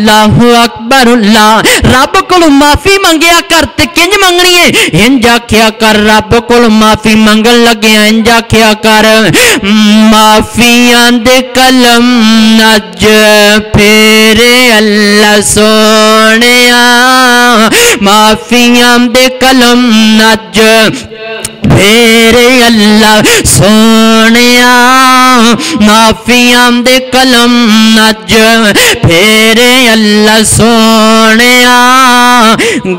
اللہ اکبر اللہ رب کو معافی منگیا کر تے کنج منگنی ہے انجا کیا کر رب کو معافی منگن لگیا انجا کیا کر معافیاں دے کلم نج پھیرے اللہ سونیا معافیاں دے کلم نج پھیرے اللہ سونیا معافیاں دے کلم نج پھیرے اللہ سونیا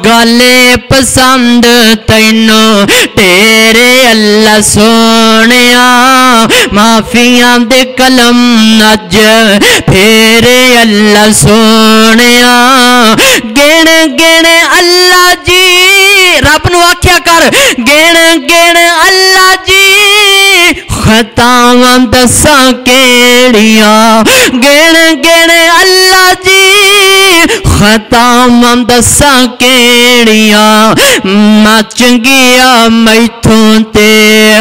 گالے پسند تینوں تیرے اللہ سونیا معافیاں دے کلم نج پھیرے اللہ سونیا گن گن اللہ جی رب نو آکھیا کر گن گن اللہ جی خطاواں دساں کیڑیاں گن گن اللہ جی خطاواں دساں کیڑیاں مچ گیا میتھوں تے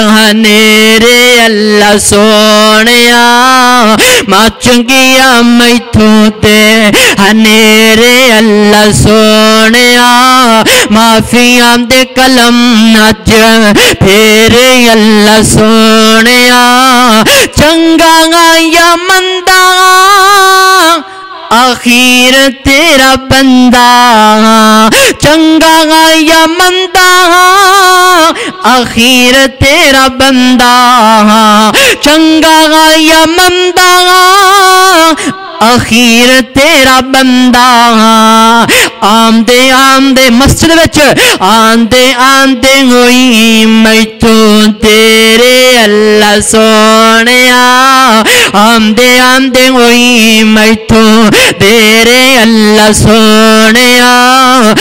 ہنیرے اللہ سونیا مچ گیا میتھوں تے ہنیرے اللہ سونیا معافیاں دے کلم نج پھیرے اللہ سونیا چنگا یا مندا آخیر تیرا بندہ چنگا یا مندا آخیر تیرا بندہ چنگا یا مندا آخیر تیرا بندہ آمدے آمدے مسجد وچ آمدے آمدے ہوئی میتھوں تیرے اللہ سونیا آمدے آمدے ہوئی میتھوں تیرے اللہ سونیا